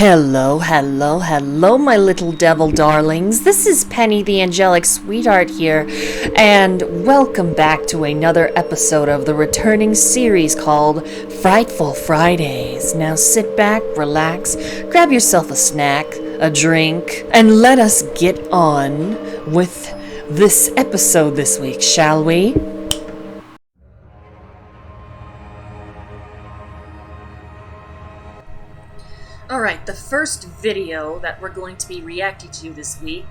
Hello, hello, hello, my little devil darlings. This is Penny the Angelic Sweetheart here, and welcome back to another episode of the returning series called Frightful Fridays. Now sit back, relax, grab yourself a snack, a drink, and let us get on with this episode this week, shall we? Alright, the first video that we're going to be reacting to this week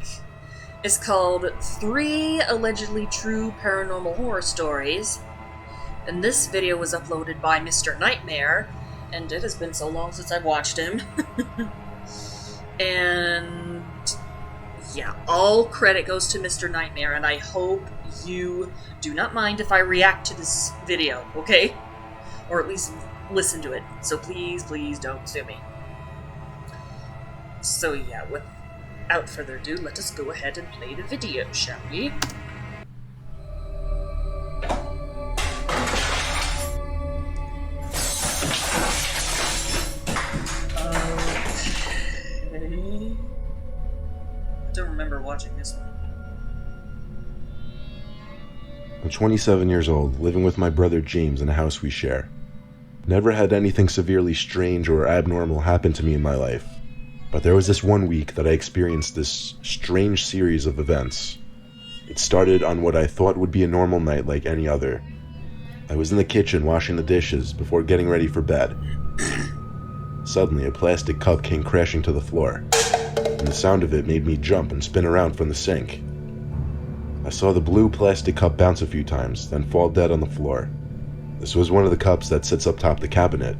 is called 3 Allegedly True Paranormal Horror Stories. And this video was uploaded by Mr. Nightmare, and it has been so long since I've watched him. And yeah, all credit goes to Mr. Nightmare, and I hope you do not mind if I react to this video, okay? Or at least listen to it. So please, please don't sue me. So yeah, without further ado, let us go ahead and play the video, shall we? Okay. I don't remember watching this one. I'm 27 years old, living with my brother James in a house we share. Never had anything severely strange or abnormal happen to me in my life. But there was this one week that I experienced this strange series of events. It started on what I thought would be a normal night like any other. I was in the kitchen washing the dishes before getting ready for bed. Suddenly, a plastic cup came crashing to the floor, and the sound of it made me jump and spin around from the sink. I saw the blue plastic cup bounce a few times, then fall dead on the floor. This was one of the cups that sits up top the cabinet.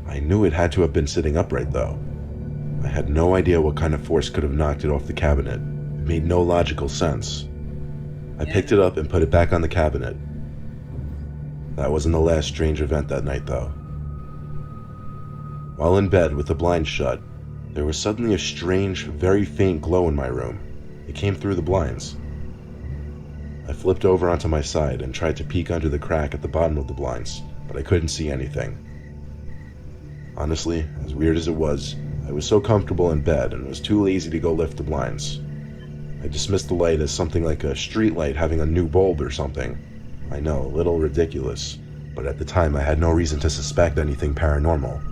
I knew it had to have been sitting upright though. I had no idea what kind of force could have knocked it off the cabinet. It made no logical sense. I picked it up and put it back on the cabinet. That wasn't the last strange event that night, though. While in bed with the blinds shut, there was suddenly a strange, very faint glow in my room. It came through the blinds. I flipped over onto my side and tried to peek under the crack at the bottom of the blinds, but I couldn't see anything. Honestly, as weird as it was, I was so comfortable in bed and was too lazy to go lift the blinds. I dismissed the light as something like a street light having a new bulb or something. I know, a little ridiculous, but at the time I had no reason to suspect anything paranormal.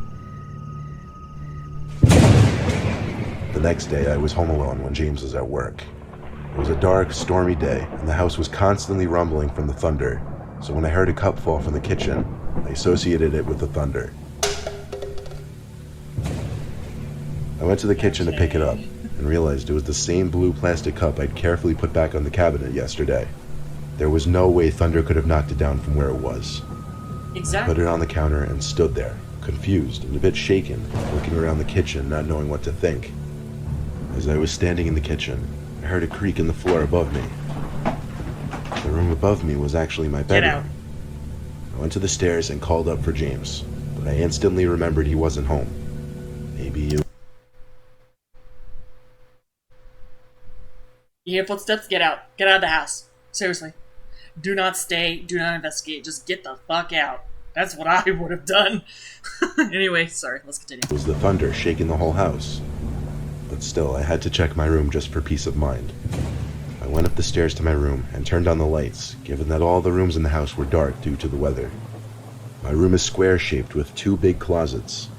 The next day I was home alone when James was at work. It was a dark, stormy day, and the house was constantly rumbling from the thunder, so when I heard a cup fall from the kitchen, I associated it with the thunder. I went to the kitchen to pick it up, and realized it was the same blue plastic cup I'd carefully put back on the cabinet yesterday. There was no way thunder could have knocked it down from where it was. Exactly. I put it on the counter and stood there, confused and a bit shaken, looking around the kitchen, not knowing what to think. As I was standing in the kitchen, I heard a creak in the floor above me. The room above me was actually my bedroom. Get out. I went to the stairs and called up for James, but I instantly remembered he wasn't home. Maybe you... You hear footsteps? Get out. Get out of the house. Seriously. Do not stay. Do not investigate. Just get the fuck out. That's what I would have done. Anyway, sorry. Let's continue. It was the thunder shaking the whole house. But still, I had to check my room just for peace of mind. I went up the stairs to my room and turned on the lights, given that all the rooms in the house were dark due to the weather. My room is square-shaped with 2 big closets.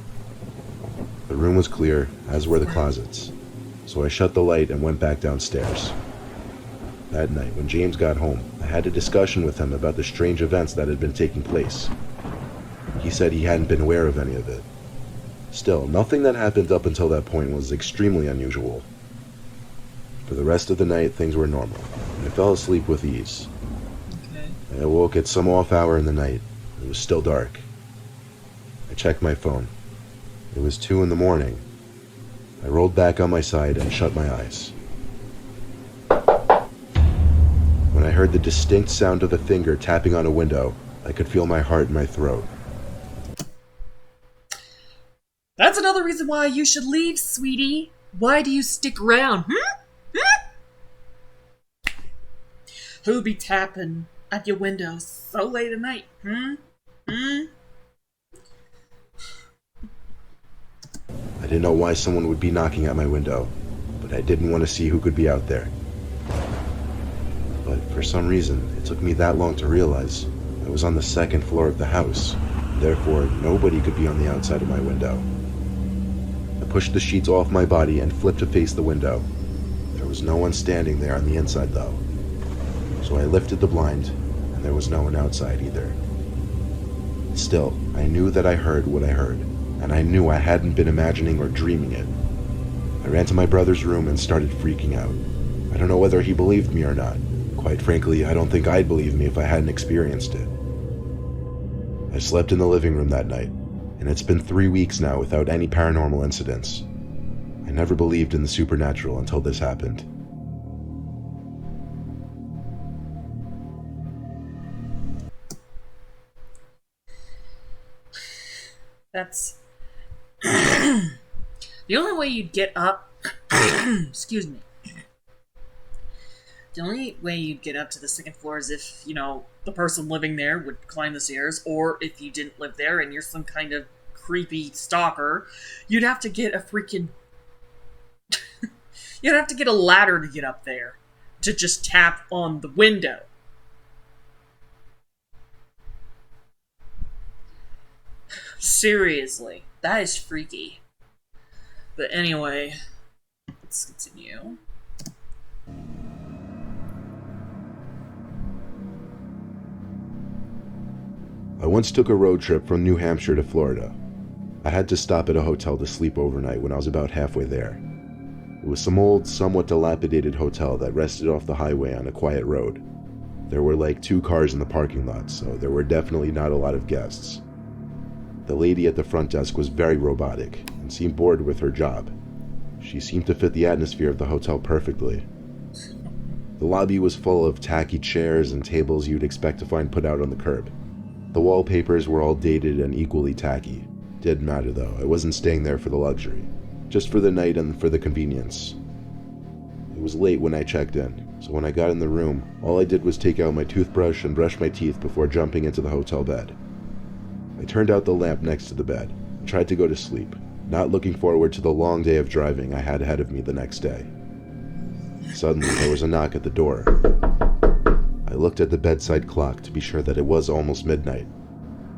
The room was clear, as were the closets. So I shut the light and went back downstairs. That night, when James got home, I had a discussion with him about the strange events that had been taking place. He said he hadn't been aware of any of it. Still, nothing that happened up until that point was extremely unusual. For the rest of the night, things were normal. I fell asleep with ease. I awoke at some off hour in the night. It was still dark. I checked my phone. It was 2 in the morning. I rolled back on my side and shut my eyes. When I heard the distinct sound of a finger tapping on a window, I could feel my heart in my throat. That's another reason why you should leave, sweetie. Why do you stick around? Who'll be tapping at your window so late at night? didn't know why someone would be knocking at my window, but I didn't want to see who could be out there. But for some reason, it took me that long to realize I was on the second floor of the house. Therefore, nobody could be on the outside of my window. I pushed the sheets off my body and flipped to face the window. There was no one standing there on the inside though. So I lifted the blind, and there was no one outside either. Still, I knew that I heard what I heard, and I knew I hadn't been imagining or dreaming it. I ran to my brother's room and started freaking out. I don't know whether he believed me or not. Quite frankly, I don't think I'd believe me if I hadn't experienced it. I slept in the living room that night, and it's been 3 weeks now without any paranormal incidents. I never believed in the supernatural until this happened. That's the only way you'd get up. Excuse me. The only way you'd get up to the second floor is if, the person living there would climb the stairs, or if you didn't live there and you're some kind of creepy stalker, you'd have to get a freaking... you'd have to get a ladder to get up there, to just tap on the window. Seriously, that is freaky. But anyway, let's continue. I once took a road trip from New Hampshire to Florida. I had to stop at a hotel to sleep overnight when I was about halfway there. It was some old, somewhat dilapidated hotel that rested off the highway on a quiet road. There were like 2 cars in the parking lot, so there were definitely not a lot of guests. The lady at the front desk was very robotic and seemed bored with her job. She seemed to fit the atmosphere of the hotel perfectly. The lobby was full of tacky chairs and tables you'd expect to find put out on the curb. The wallpapers were all dated and equally tacky. Didn't matter though, I wasn't staying there for the luxury, just for the night and for the convenience. It was late when I checked in, so when I got in the room, all I did was take out my toothbrush and brush my teeth before jumping into the hotel bed. I turned out the lamp next to the bed and tried to go to sleep, not looking forward to the long day of driving I had ahead of me the next day. Suddenly, there was a knock at the door. I looked at the bedside clock to be sure that it was almost midnight.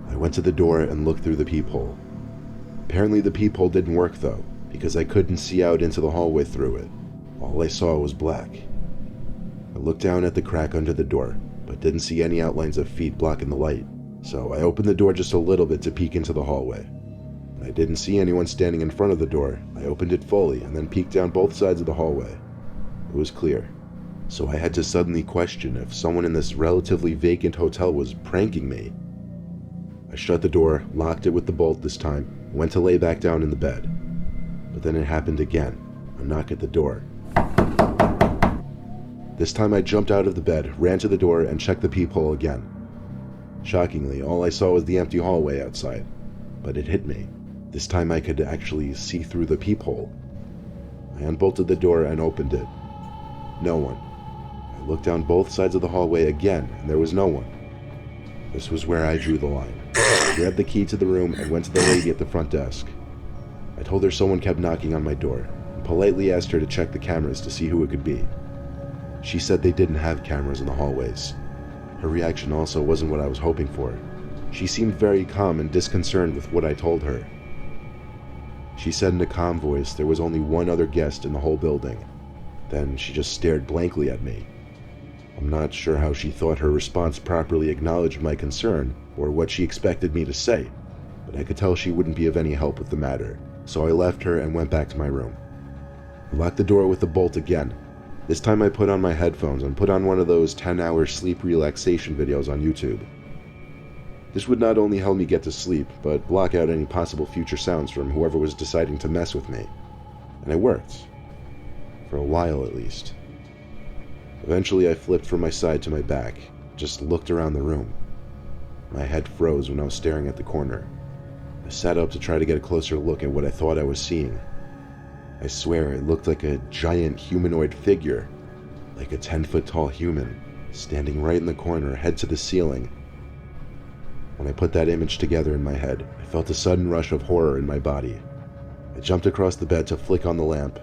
I went to the door and looked through the peephole. Apparently the peephole didn't work though, because I couldn't see out into the hallway through it. All I saw was black. I looked down at the crack under the door, but didn't see any outlines of feet blocking the light, so I opened the door just a little bit to peek into the hallway. When I didn't see anyone standing in front of the door, I opened it fully and then peeked down both sides of the hallway. It was clear. So I had to suddenly question if someone in this relatively vacant hotel was pranking me. I shut the door, locked it with the bolt this time, and went to lay back down in the bed. But then it happened again, a knock at the door. This time I jumped out of the bed, ran to the door, and checked the peephole again. Shockingly, all I saw was the empty hallway outside. But it hit me. This time I could actually see through the peephole. I unbolted the door and opened it. No one. I looked down both sides of the hallway again, and there was no one. This was where I drew the line. I grabbed the key to the room and went to the lady at the front desk. I told her someone kept knocking on my door, and politely asked her to check the cameras to see who it could be. She said they didn't have cameras in the hallways. Her reaction also wasn't what I was hoping for. She seemed very calm and disconcerted with what I told her. She said in a calm voice there was only one other guest in the whole building. Then she just stared blankly at me. I'm not sure how she thought her response properly acknowledged my concern, or what she expected me to say, but I could tell she wouldn't be of any help with the matter, so I left her and went back to my room. I locked the door with the bolt again. This time I put on my headphones and put on one of those 10-hour sleep relaxation videos on YouTube. This would not only help me get to sleep, but block out any possible future sounds from whoever was deciding to mess with me. And it worked. For a while at least. Eventually I flipped from my side to my back, just looked around the room. My head froze when I was staring at the corner. I sat up to try to get a closer look at what I thought I was seeing. I swear it looked like a giant humanoid figure, like a 10-foot tall human, standing right in the corner, head to the ceiling. When I put that image together in my head, I felt a sudden rush of horror in my body. I jumped across the bed to flick on the lamp,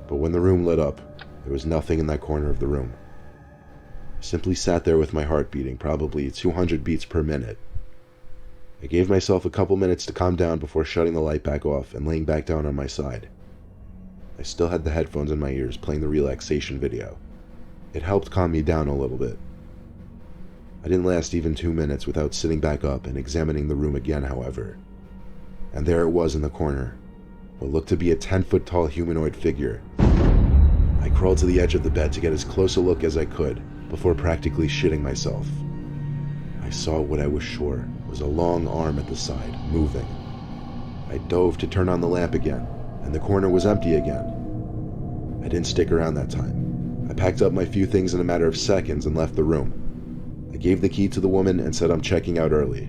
but when the room lit up, there was nothing in that corner of the room. I simply sat there with my heart beating probably 200 beats per minute. I gave myself a couple minutes to calm down before shutting the light back off and laying back down on my side. I still had the headphones in my ears playing the relaxation video. It helped calm me down a little bit. I didn't last even 2 minutes without sitting back up and examining the room again, however. And there it was in the corner, what looked to be a 10-foot tall humanoid figure. I crawled to the edge of the bed to get as close a look as I could before practically shitting myself. I saw what I was sure was a long arm at the side, moving. I dove to turn on the lamp again, and the corner was empty again. I didn't stick around that time. I packed up my few things in a matter of seconds and left the room. I gave the key to the woman and said I'm checking out early.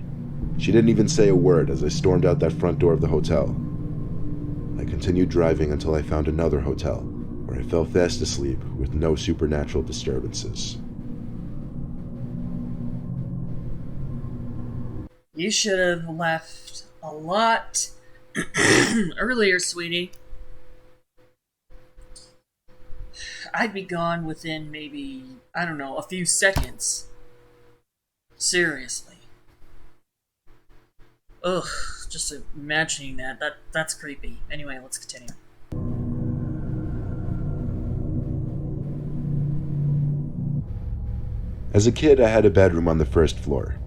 She didn't even say a word as I stormed out that front door of the hotel. I continued driving until I found another hotel, where I fell fast asleep with no supernatural disturbances. You should have left a lot earlier, sweetie. I'd be gone within maybe, I don't know, a few seconds. Seriously. Ugh, just imagining that's creepy. Anyway, let's continue. As a kid, I had a bedroom on the first floor.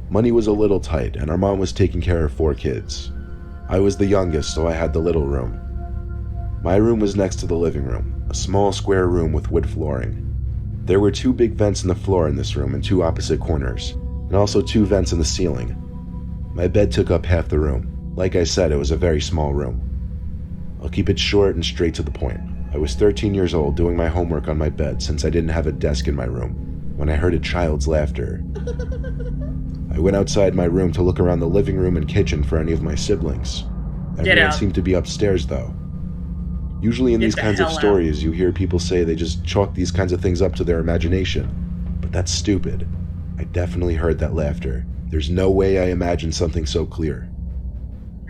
Money was a little tight, and our mom was taking care of 4 kids. I was the youngest, so I had the little room. My room was next to the living room, a small square room with wood flooring. There were 2 big vents in the floor in this room in 2 opposite corners, and also 2 vents in the ceiling. My bed took up half the room. Like I said, it was a very small room. I'll keep it short and straight to the point. I was 13 years old doing my homework on my bed since I didn't have a desk in my room when I heard a child's laughter. I went outside my room to look around the living room and kitchen for any of my siblings. Everyone seemed to be upstairs, though. Usually in these kinds of stories, you hear people say they just chalk these kinds of things up to their imagination. But that's stupid. I definitely heard that laughter. There's no way I imagined something so clear.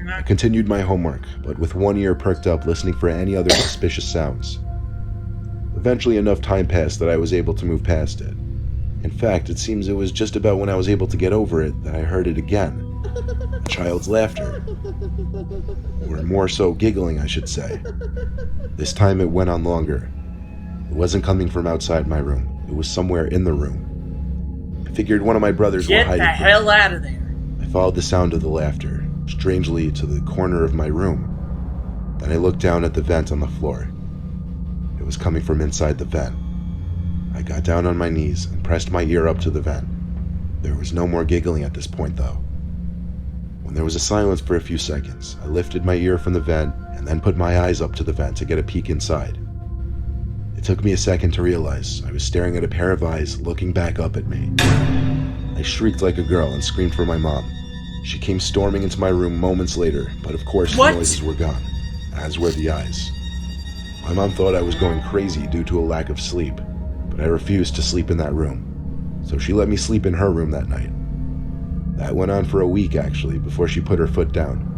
I continued my homework, but with one ear perked up listening for any other suspicious sounds. Eventually enough time passed that I was able to move past it. In fact, it seems it was just about when I was able to get over it that I heard it again. A child's laughter. Or more so, giggling, I should say. This time it went on longer. It wasn't coming from outside my room. It was somewhere in the room. I figured one of my brothers were hiding. Get the hell out of there. I followed the sound of the laughter, strangely, to the corner of my room. Then I looked down at the vent on the floor. It was coming from inside the vent. I got down on my knees and pressed my ear up to the vent. There was no more giggling at this point, though. When there was a silence for a few seconds, I lifted my ear from the vent and then put my eyes up to the vent to get a peek inside. It took me a second to realize I was staring at a pair of eyes looking back up at me. I shrieked like a girl and screamed for my mom. She came storming into my room moments later, but of course the noises were gone, as were the eyes. My mom thought I was going crazy due to a lack of sleep, but I refused to sleep in that room, so she let me sleep in her room that night. That went on for a week, actually, before she put her foot down.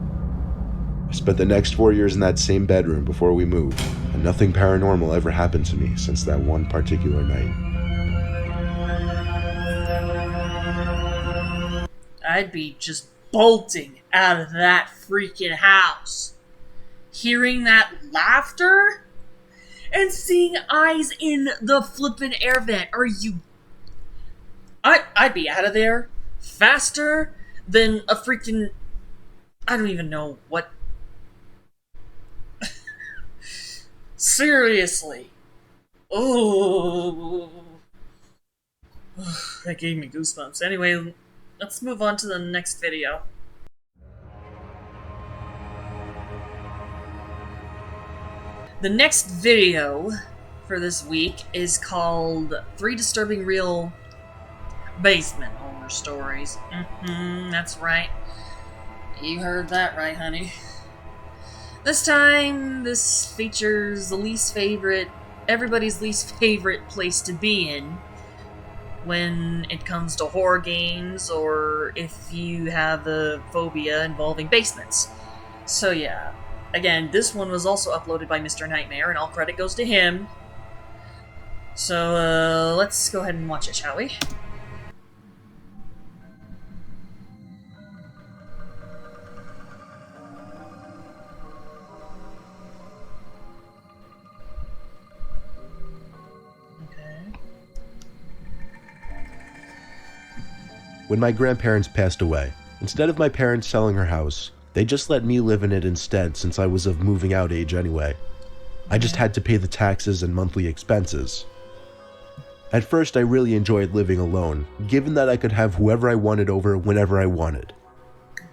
I spent the next 4 years in that same bedroom before we moved, and nothing paranormal ever happened to me since that one particular night. I'd be just bolting out of that freaking house. Hearing that laughter and seeing eyes in the flippin' air vent. Are you... I'd be out of there faster than a freaking... I don't even know what... Seriously. Oh, that gave me goosebumps. Anyway, let's move on to the next video. The next video for this week is called 3 Disturbing Real Basement Horror Stories. That's right. You heard that right, honey. This time, this features everybody's least favorite place to be in when it comes to horror games, or if you have a phobia involving basements. So yeah, Again, this one was also uploaded by Mr. Nightmare, and all credit goes to him. So, let's go ahead and watch it, shall we? When my grandparents passed away, instead of my parents selling her house, they just let me live in it instead since I was of moving out age anyway. I just had to pay the taxes and monthly expenses. At first, I really enjoyed living alone, given that I could have whoever I wanted over whenever I wanted.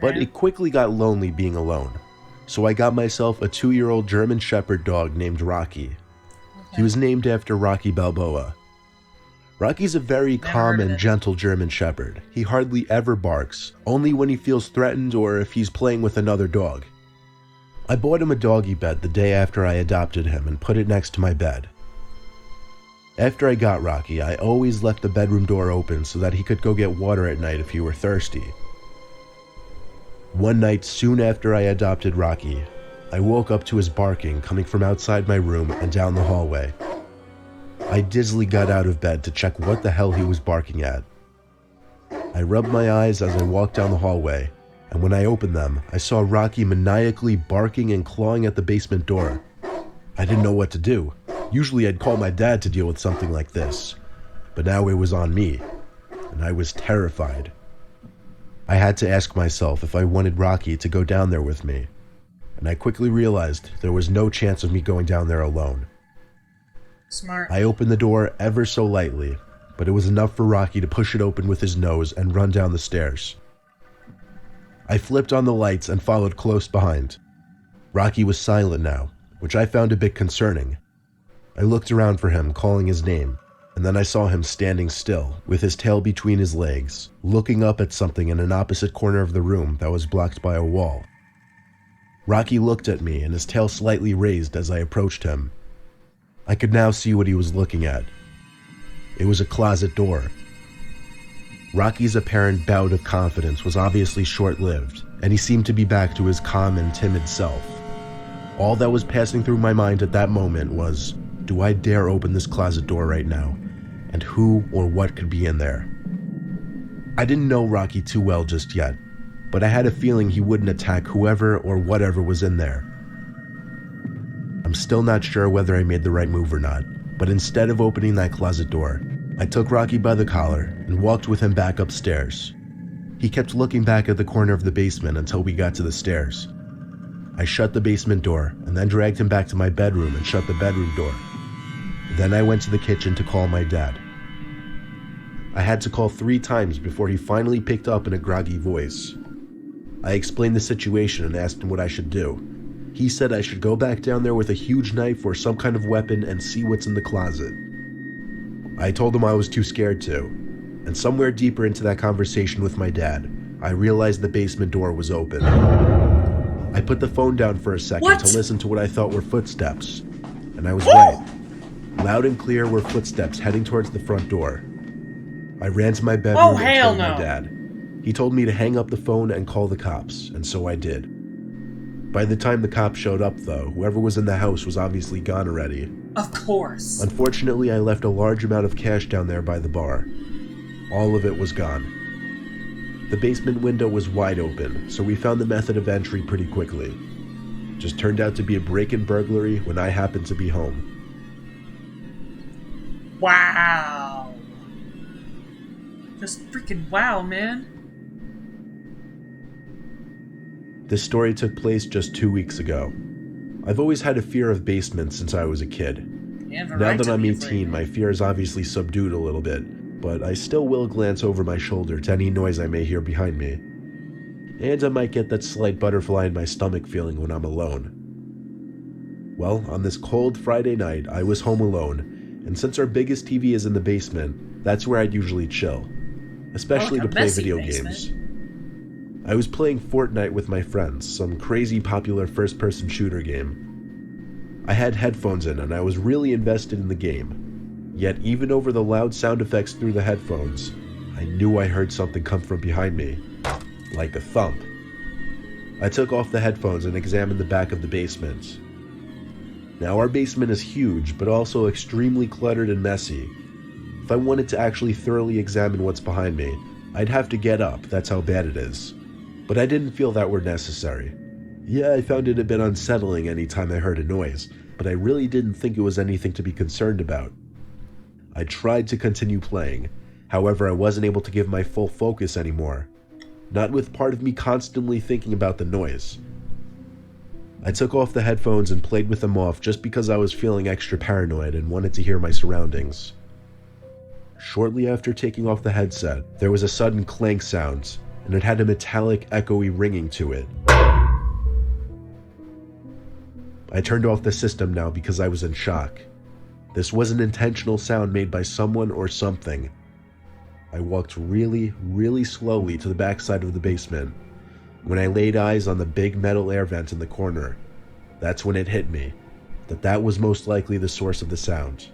But it quickly got lonely being alone, so I got myself a 2-year-old German Shepherd dog named Rocky. He was named after Rocky Balboa. Rocky's a very calm and gentle German Shepherd. He hardly ever barks, only when he feels threatened or if he's playing with another dog. I bought him a doggy bed the day after I adopted him and put it next to my bed. After I got Rocky, I always left the bedroom door open so that he could go get water at night if he were thirsty. One night soon after I adopted Rocky, I woke up to his barking coming from outside my room and down the hallway. I dizzily got out of bed to check what the hell he was barking at. I rubbed my eyes as I walked down the hallway, and when I opened them, I saw Rocky maniacally barking and clawing at the basement door. I didn't know what to do. Usually I'd call my dad to deal with something like this, but now it was on me, and I was terrified. I had to ask myself if I wanted Rocky to go down there with me, and I quickly realized there was no chance of me going down there alone. Smart. I opened the door ever so lightly, but it was enough for Rocky to push it open with his nose and run down the stairs. I flipped on the lights and followed close behind. Rocky was silent now, which I found a bit concerning. I looked around for him, calling his name, and then I saw him standing still, with his tail between his legs, looking up at something in an opposite corner of the room that was blocked by a wall. Rocky looked at me and his tail slightly raised as I approached him. I could now see what he was looking at. It was a closet door. Rocky's apparent bout of confidence was obviously short-lived, and he seemed to be back to his calm and timid self. All that was passing through my mind at that moment was, do I dare open this closet door right now? And who or what could be in there? I didn't know Rocky too well just yet, but I had a feeling he wouldn't attack whoever or whatever was in there. I'm still not sure whether I made the right move or not, but instead of opening that closet door, I took Rocky by the collar and walked with him back upstairs. He kept looking back at the corner of the basement until we got to the stairs. I shut the basement door and then dragged him back to my bedroom and shut the bedroom door. Then I went to the kitchen to call my dad. I had to call 3 times before he finally picked up in a groggy voice. I explained the situation and asked him what I should do. He said I should go back down there with a huge knife or some kind of weapon and see what's in the closet. I told him I was too scared to, and somewhere deeper into that conversation with my dad, I realized the basement door was open. I put the phone down for a second to listen to what I thought were footsteps, and I was right. Loud and clear were footsteps heading towards the front door. I ran to my bedroom and told my dad. He told me to hang up the phone and call the cops, and so I did. By the time the cops showed up, though, whoever was in the house was obviously gone already. Of course. Unfortunately, I left a large amount of cash down there by the bar. All of it was gone. The basement window was wide open, so we found the method of entry pretty quickly. Just turned out to be a break-in burglary when I happened to be home. Wow. Just freaking wow, man. This story took place just 2 weeks ago. I've always had a fear of basements since I was a kid. Now that I'm 18, my fear is obviously subdued a little bit, but I still will glance over my shoulder to any noise I may hear behind me. And I might get that slight butterfly in my stomach feeling when I'm alone. Well, on this cold Friday night, I was home alone, and since our biggest TV is in the basement, that's where I'd usually chill, especially to play video games. I was playing Fortnite with my friends, some crazy popular first-person shooter game. I had headphones in and I was really invested in the game. Yet even over the loud sound effects through the headphones, I knew I heard something come from behind me, like a thump. I took off the headphones and examined the back of the basement. Now, our basement is huge, but also extremely cluttered and messy. If I wanted to actually thoroughly examine what's behind me, I'd have to get up, that's how bad it is. But I didn't feel that were necessary. Yeah, I found it a bit unsettling any time I heard a noise, but I really didn't think it was anything to be concerned about. I tried to continue playing, however I wasn't able to give my full focus anymore, not with part of me constantly thinking about the noise. I took off the headphones and played with them off just because I was feeling extra paranoid and wanted to hear my surroundings. Shortly after taking off the headset, there was a sudden clank sound, and it had a metallic, echoey ringing to it. I turned off the system now because I was in shock. This was an intentional sound made by someone or something. I walked really, really slowly to the backside of the basement. When I laid eyes on the big metal air vent in the corner, that's when it hit me, that was most likely the source of the sound.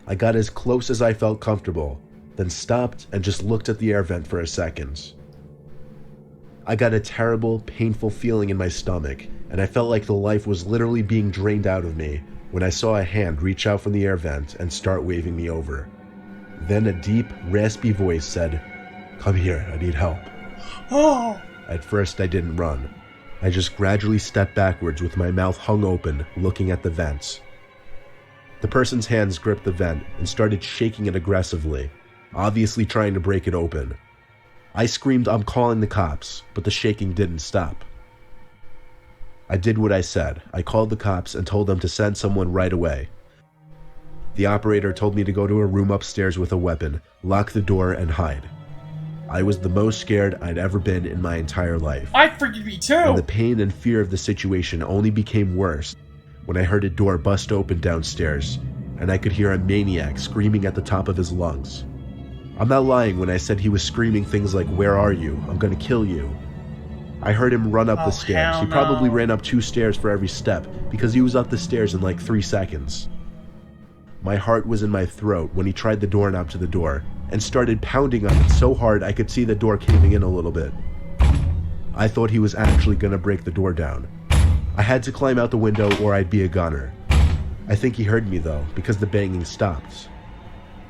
I got as close as I felt comfortable, then stopped and just looked at the air vent for a second. I got a terrible, painful feeling in my stomach, and I felt like the life was literally being drained out of me when I saw a hand reach out from the air vent and start waving me over. Then a deep, raspy voice said, "Come here, I need help." Oh! At first I didn't run. I just gradually stepped backwards with my mouth hung open, looking at the vents. The person's hands gripped the vent and started shaking it aggressively, obviously trying to break it open. I screamed, "I'm calling the cops," but the shaking didn't stop. I did what I said. I called the cops and told them to send someone right away. The operator told me to go to a room upstairs with a weapon, lock the door, and hide. I was the most scared I'd ever been in my entire life. I freaking me too! And the pain and fear of the situation only became worse when I heard a door bust open downstairs, and I could hear a maniac screaming at the top of his lungs. I'm not lying when I said he was screaming things like, "Where are you? I'm gonna kill you." I heard him run up the stairs. He probably ran up 2 stairs for every step, because he was up the stairs in like 3 seconds. My heart was in my throat when he tried the doorknob to the door, and started pounding on it so hard I could see the door caving in a little bit. I thought he was actually gonna break the door down. I had to climb out the window or I'd be a goner. I think he heard me though, because the banging stopped.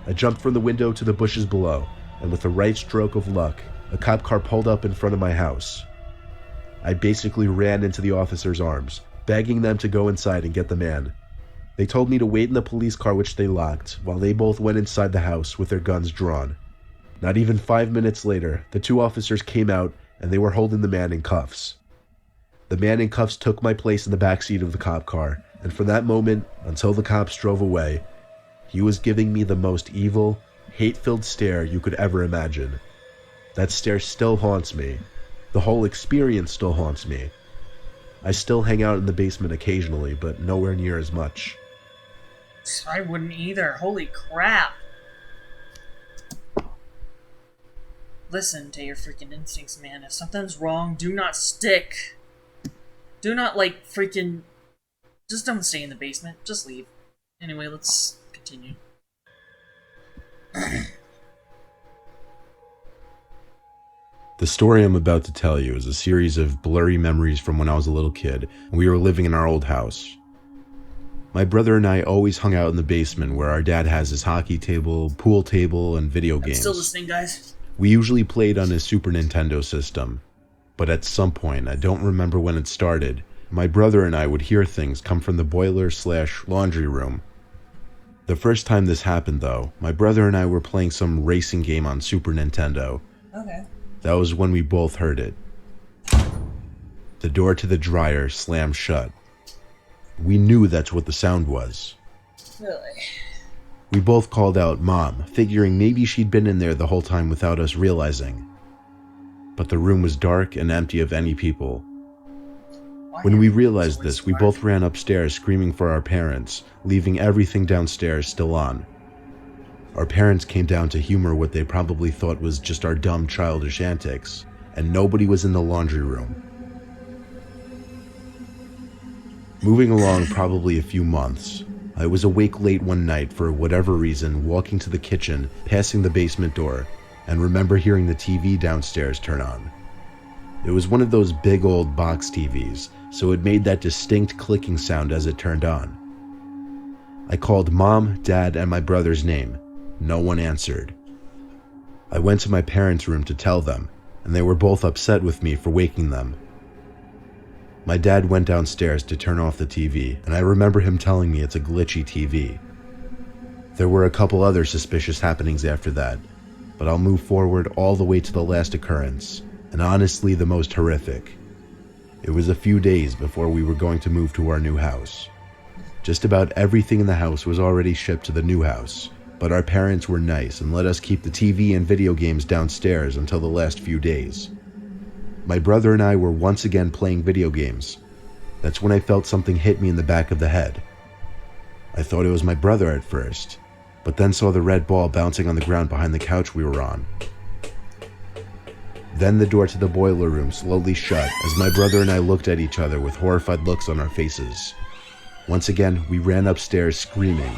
I jumped from the window to the bushes below, and with the right stroke of luck, a cop car pulled up in front of my house. I basically ran into the officer's arms, begging them to go inside and get the man. They told me to wait in the police car, which they locked, while they both went inside the house with their guns drawn. Not even 5 minutes later, the 2 officers came out and they were holding the man in cuffs. The man in cuffs took my place in the backseat of the cop car, and from that moment, until the cops drove away, he was giving me the most evil, hate-filled stare you could ever imagine. That stare still haunts me. The whole experience still haunts me. I still hang out in the basement occasionally, but nowhere near as much. I wouldn't either. Holy crap. Listen to your freaking instincts, man. If something's wrong, do not stick. Do not, freaking... Just don't stay in the basement. Just leave. Anyway, let's continue. The story I'm about to tell you is a series of blurry memories from when I was a little kid and we were living in our old house. My brother and I always hung out in the basement where our dad has his hockey table, pool table, and video games. Still listening, guys? We usually played on his Super Nintendo system, but at some point, I don't remember when it started, my brother and I would hear things come from the boiler/laundry room. The first time this happened though, my brother and I were playing some racing game on Super Nintendo. Okay. That was when we both heard it. The door to the dryer slammed shut. We knew that's what the sound was. Really? We both called out Mom, figuring maybe she'd been in there the whole time without us realizing. But the room was dark and empty of any people. When we realized this, we both ran upstairs screaming for our parents, leaving everything downstairs still on. Our parents came down to humor what they probably thought was just our dumb childish antics, and nobody was in the laundry room. Moving along probably a few months, I was awake late one night for whatever reason, walking to the kitchen, passing the basement door, and remember hearing the TV downstairs turn on. It was one of those big old box TVs, so it made that distinct clicking sound as it turned on. I called Mom, Dad, and my brother's name. No one answered. I went to my parents' room to tell them, and they were both upset with me for waking them. My dad went downstairs to turn off the TV, and I remember him telling me it's a glitchy TV. There were a couple other suspicious happenings after that, but I'll move forward all the way to the last occurrence, and honestly the most horrific. It was a few days before we were going to move to our new house. Just about everything in the house was already shipped to the new house, but our parents were nice and let us keep the TV and video games downstairs until the last few days. My brother and I were once again playing video games. That's when I felt something hit me in the back of the head. I thought it was my brother at first, but then saw the red ball bouncing on the ground behind the couch we were on. Then the door to the boiler room slowly shut as my brother and I looked at each other with horrified looks on our faces. Once again, we ran upstairs screaming.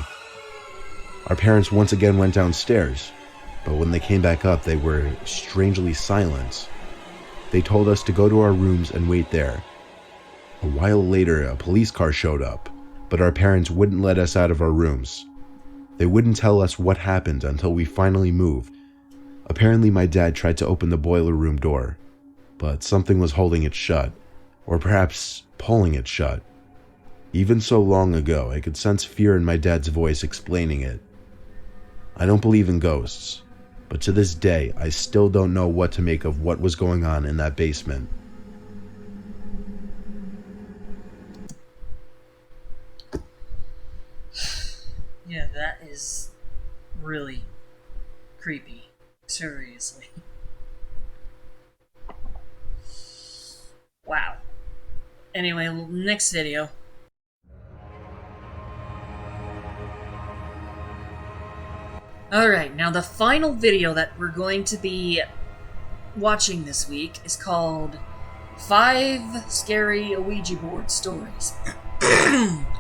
Our parents once again went downstairs, but when they came back up, they were strangely silent. They told us to go to our rooms and wait there. A while later, a police car showed up, but our parents wouldn't let us out of our rooms. They wouldn't tell us what happened until we finally moved. Apparently, my dad tried to open the boiler room door, but something was holding it shut, or perhaps pulling it shut. Even so long ago, I could sense fear in my dad's voice explaining it. I don't believe in ghosts, but to this day, I still don't know what to make of what was going on in that basement. Yeah, that is really creepy. Seriously. Wow. Anyway, next video. Alright, now the final video that we're going to be watching this week is called 5 Scary Ouija Board Stories.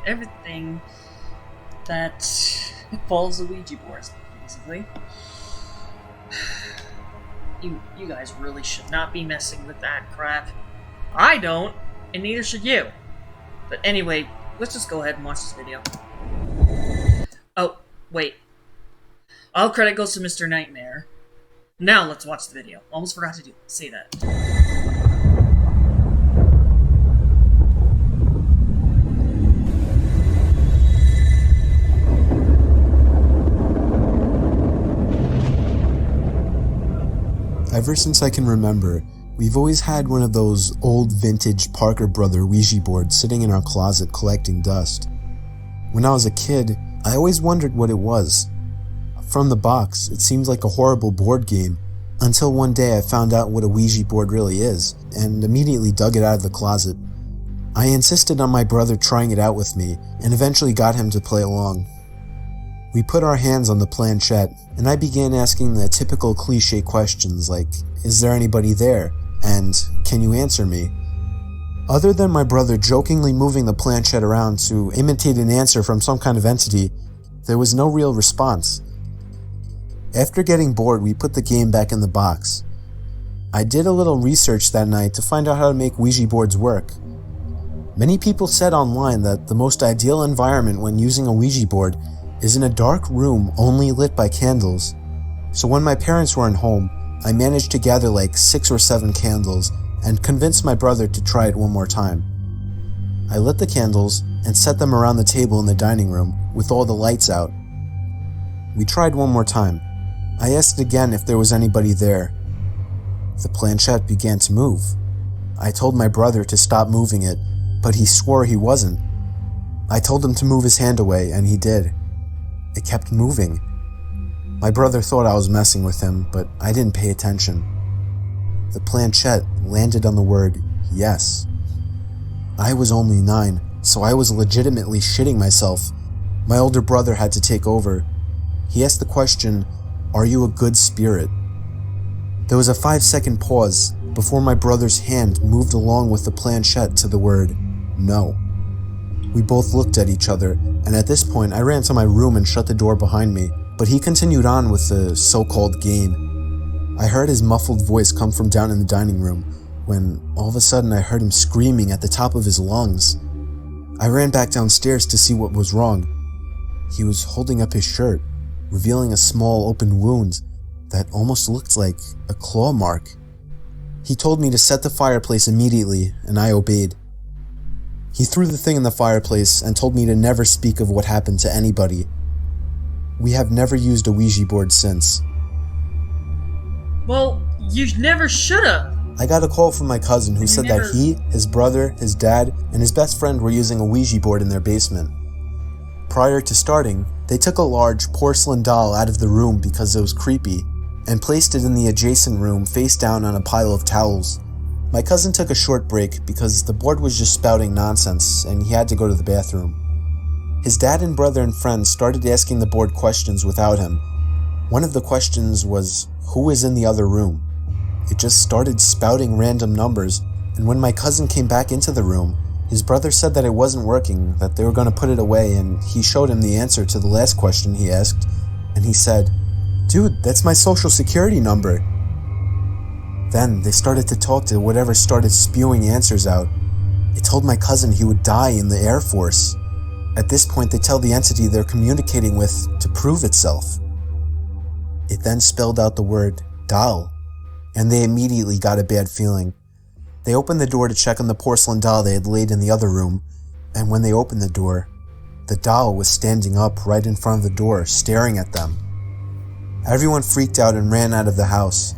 Everything that involves Ouija boards, basically. You guys really should not be messing with that crap. I don't, and neither should you. But anyway, let's just go ahead and watch this video. Oh, wait. All credit goes to Mr. Nightmare. Now let's watch the video. Almost forgot to say that. Ever since I can remember, we've always had one of those old vintage Parker Brother Ouija boards sitting in our closet collecting dust. When I was a kid, I always wondered what it was. From the box, it seemed like a horrible board game, until one day I found out what a Ouija board really is, and immediately dug it out of the closet. I insisted on my brother trying it out with me, and eventually got him to play along. We put our hands on the planchette, and I began asking the typical cliche questions like, "Is there anybody there?" and "Can you answer me?" Other than my brother jokingly moving the planchette around to imitate an answer from some kind of entity, there was no real response. After getting bored, we put the game back in the box. I did a little research that night to find out how to make Ouija boards work. Many people said online that the most ideal environment when using a Ouija board is in a dark room only lit by candles. So when my parents weren't home, I managed to gather like 6 or 7 candles and convinced my brother to try it one more time. I lit the candles and set them around the table in the dining room with all the lights out. We tried one more time. I asked again if there was anybody there. The planchette began to move. I told my brother to stop moving it, but he swore he wasn't. I told him to move his hand away, and he did. It kept moving. My brother thought I was messing with him, but I didn't pay attention. The planchette landed on the word yes. I was only 9, so I was legitimately shitting myself. My older brother had to take over. He asked the question, "Are you a good spirit?" There was a 5-second pause before my brother's hand moved along with the planchette to the word no. We both looked at each other, and at this point I ran to my room and shut the door behind me, but he continued on with the so-called game. I heard his muffled voice come from down in the dining room, when all of a sudden I heard him screaming at the top of his lungs. I ran back downstairs to see what was wrong. He was holding up his shirt, revealing a small open wound that almost looked like a claw mark. He told me to set the fireplace immediately, and I obeyed. He threw the thing in the fireplace and told me to never speak of what happened to anybody. We have never used a Ouija board since. Well, you never should've. I got a call from my cousin who said that he, his brother, his dad, and his best friend were using a Ouija board in their basement. Prior to starting, they took a large porcelain doll out of the room because it was creepy and placed it in the adjacent room face down on a pile of towels. My cousin took a short break because the board was just spouting nonsense and he had to go to the bathroom. His dad and brother and friends started asking the board questions without him. One of the questions was, who is in the other room? It just started spouting random numbers, and when my cousin came back into the room, his brother said that it wasn't working, that they were going to put it away, and he showed him the answer to the last question he asked, and he said, "Dude, that's my social security number." Then they started to talk to whatever started spewing answers out. It told my cousin he would die in the Air Force. At this point, they tell the entity they're communicating with to prove itself. It then spelled out the word doll, and they immediately got a bad feeling. They opened the door to check on the porcelain doll they had laid in the other room, and when they opened the door, the doll was standing up right in front of the door, staring at them. Everyone freaked out and ran out of the house.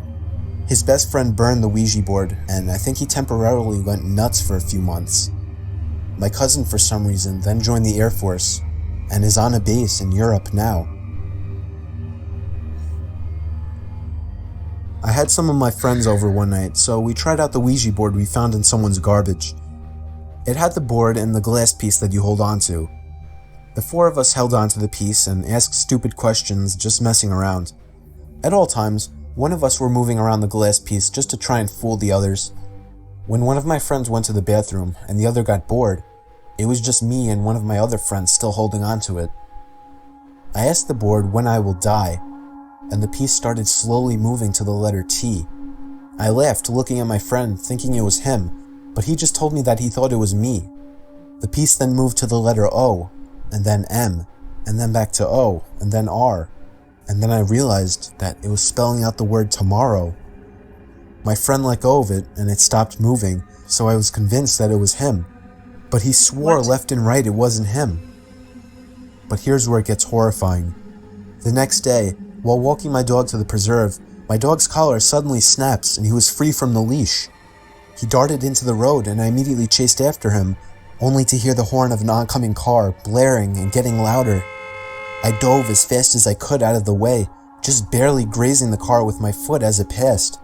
His best friend burned the Ouija board, and I think he temporarily went nuts for a few months. My cousin, for some reason, then joined the Air Force, and is on a base in Europe now. I had some of my friends over one night, so we tried out the Ouija board we found in someone's garbage. It had the board and the glass piece that you hold onto. The four of us held onto the piece and asked stupid questions, just messing around. At all times, one of us were moving around the glass piece just to try and fool the others. When one of my friends went to the bathroom and the other got bored, it was just me and one of my other friends still holding onto it. I asked the board when I will die, and the piece started slowly moving to the letter T. I laughed, looking at my friend, thinking it was him, but he just told me that he thought it was me. The piece then moved to the letter O, and then M, and then back to O, and then R, and then I realized that it was spelling out the word tomorrow. My friend let go of it, and it stopped moving, so I was convinced that it was him. But he swore left and right it wasn't him. But here's where it gets horrifying. The next day, while walking my dog to the preserve, my dog's collar suddenly snaps and he was free from the leash. He darted into the road and I immediately chased after him, only to hear the horn of an oncoming car blaring and getting louder. I dove as fast as I could out of the way, just barely grazing the car with my foot as it passed.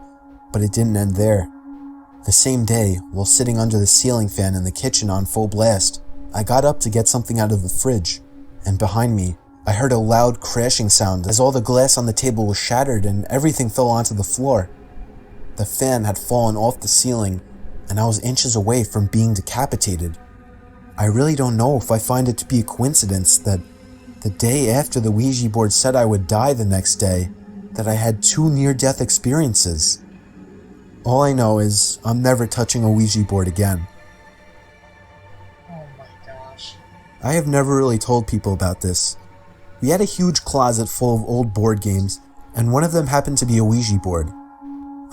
But it didn't end there. The same day, while sitting under the ceiling fan in the kitchen on full blast, I got up to get something out of the fridge, and behind me, I heard a loud crashing sound as all the glass on the table was shattered and everything fell onto the floor. The fan had fallen off the ceiling, and I was inches away from being decapitated. I really don't know if I find it to be a coincidence that the day after the Ouija board said I would die the next day, that I had two near-death experiences. All I know is I'm never touching a Ouija board again. Oh my gosh. I have never really told people about this. We had a huge closet full of old board games, and one of them happened to be a Ouija board.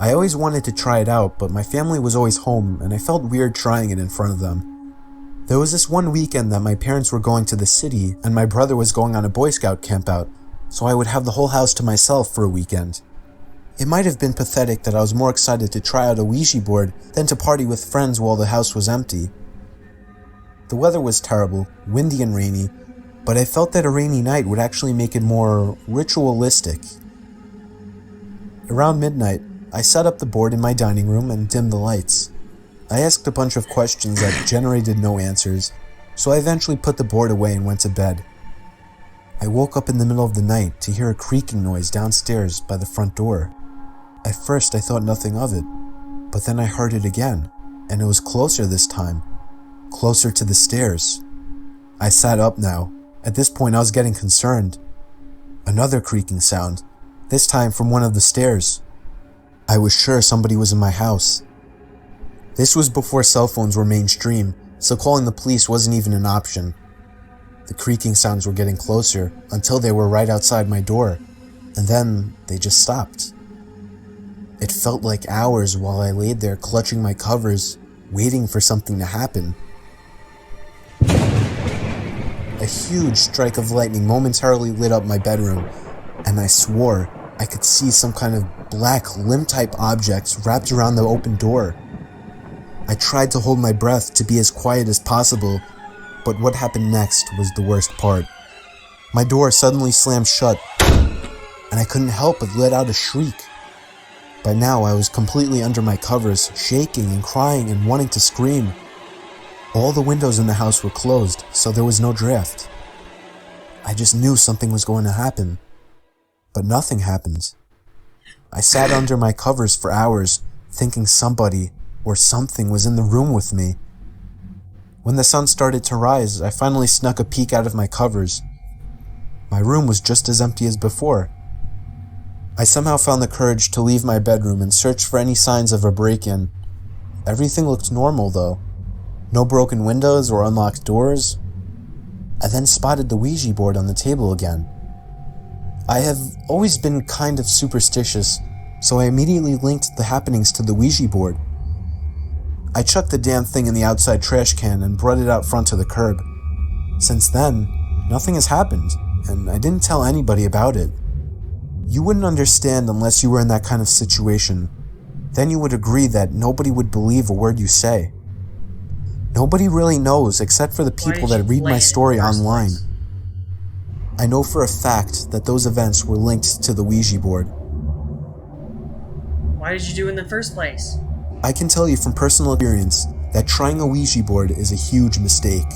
I always wanted to try it out, but my family was always home, and I felt weird trying it in front of them. There was this one weekend that my parents were going to the city, and my brother was going on a Boy Scout campout, so I would have the whole house to myself for a weekend. It might have been pathetic that I was more excited to try out a Ouija board than to party with friends while the house was empty. The weather was terrible, windy and rainy, but I felt that a rainy night would actually make it more ritualistic. Around midnight, I set up the board in my dining room and dimmed the lights. I asked a bunch of questions that generated no answers, so I eventually put the board away and went to bed. I woke up in the middle of the night to hear a creaking noise downstairs by the front door. At first I thought nothing of it, but then I heard it again, and it was closer this time, closer to the stairs. I sat up now. At this point I was getting concerned. Another creaking sound, this time from one of the stairs. I was sure somebody was in my house. This was before cell phones were mainstream, so calling the police wasn't even an option. The creaking sounds were getting closer until they were right outside my door, and then they just stopped. It felt like hours while I laid there clutching my covers, waiting for something to happen. A huge strike of lightning momentarily lit up my bedroom, and I swore I could see some kind of black limb-type objects wrapped around the open door. I tried to hold my breath to be as quiet as possible, but what happened next was the worst part. My door suddenly slammed shut, and I couldn't help but let out a shriek. By now, I was completely under my covers, shaking and crying and wanting to scream. All the windows in the house were closed, so there was no draft. I just knew something was going to happen. But nothing happened. I sat under my covers for hours, thinking somebody or something was in the room with me. When the sun started to rise, I finally snuck a peek out of my covers. My room was just as empty as before. I somehow found the courage to leave my bedroom and search for any signs of a break-in. Everything looked normal, though. No broken windows or unlocked doors. I then spotted the Ouija board on the table again. I have always been kind of superstitious, so I immediately linked the happenings to the Ouija board. I chucked the damn thing in the outside trash can and brought it out front to the curb. Since then, nothing has happened, and I didn't tell anybody about it. You wouldn't understand unless you were in that kind of situation. Then you would agree that nobody would believe a word you say. Nobody really knows except for the people that read my story online. I know for a fact that those events were linked to the Ouija board. Why did you do it in the first place? I can tell you from personal experience that trying a Ouija board is a huge mistake.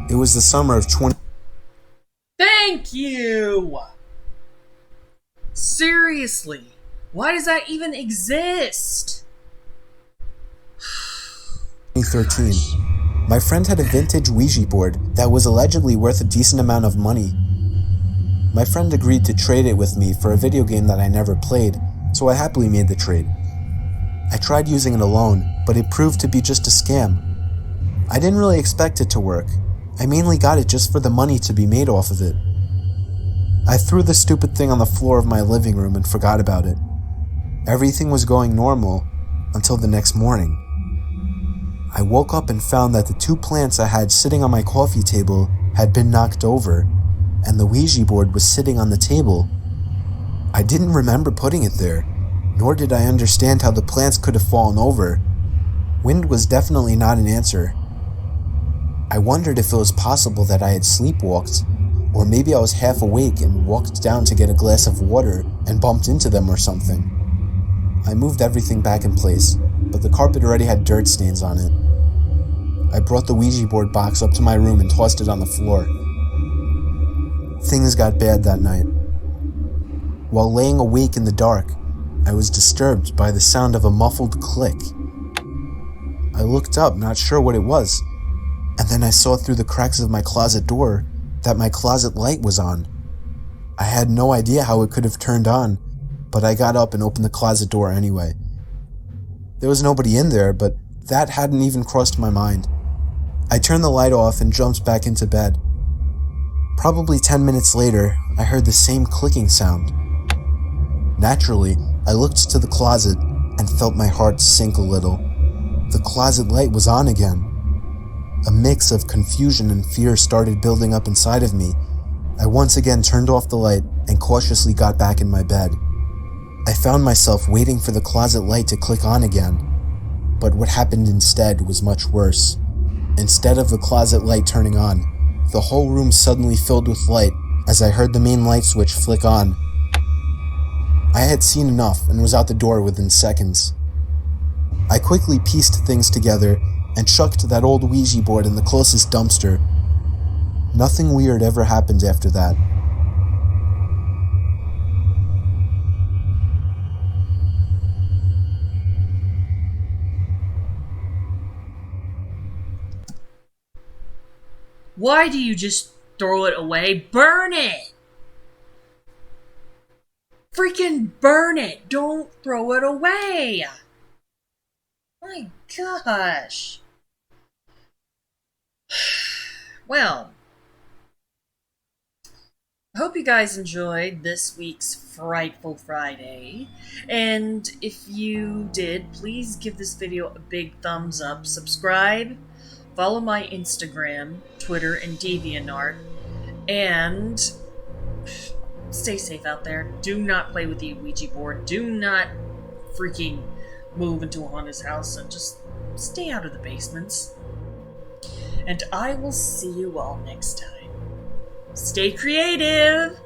It was the summer of 20... Thank you! Seriously, why does that even exist? 2013. My friend had a vintage Ouija board that was allegedly worth a decent amount of money. My friend agreed to trade it with me for a video game that I never played, so I happily made the trade. I tried using it alone, but it proved to be just a scam. I didn't really expect it to work. I mainly got it just for the money to be made off of it. I threw the stupid thing on the floor of my living room and forgot about it. Everything was going normal until the next morning. I woke up and found that the 2 plants I had sitting on my coffee table had been knocked over, and the Ouija board was sitting on the table. I didn't remember putting it there, nor did I understand how the plants could have fallen over. Wind was definitely not an answer. I wondered if it was possible that I had sleepwalked, or maybe I was half awake and walked down to get a glass of water and bumped into them or something. I moved everything back in place, but the carpet already had dirt stains on it. I brought the Ouija board box up to my room and tossed it on the floor. Things got bad that night. While laying awake in the dark, I was disturbed by the sound of a muffled click. I looked up, not sure what it was, and then I saw through the cracks of my closet door that my closet light was on. I had no idea how it could have turned on, but I got up and opened the closet door anyway. There was nobody in there, but that hadn't even crossed my mind. I turned the light off and jumped back into bed. Probably 10 minutes later, I heard the same clicking sound. Naturally, I looked to the closet and felt my heart sink a little. The closet light was on again. A mix of confusion and fear started building up inside of me. I once again turned off the light and cautiously got back in my bed. I found myself waiting for the closet light to click on again. But what happened instead was much worse. Instead of the closet light turning on, the whole room suddenly filled with light as I heard the main light switch flick on. I had seen enough and was out the door within seconds. I quickly pieced things together and chucked that old Ouija board in the closest dumpster. Nothing weird ever happened after that. Why do you just throw it away? Burn it! Freaking burn it! Don't throw it away! My gosh. Well, I hope you guys enjoyed this week's Frightful Friday. And if you did, please give this video a big thumbs up, subscribe, follow my Instagram, Twitter, and DeviantArt, and stay safe out there. Do not play with the Ouija board. Do not freaking move into a haunted house, and just stay out of the basements. And I will see you all next time. Stay creative!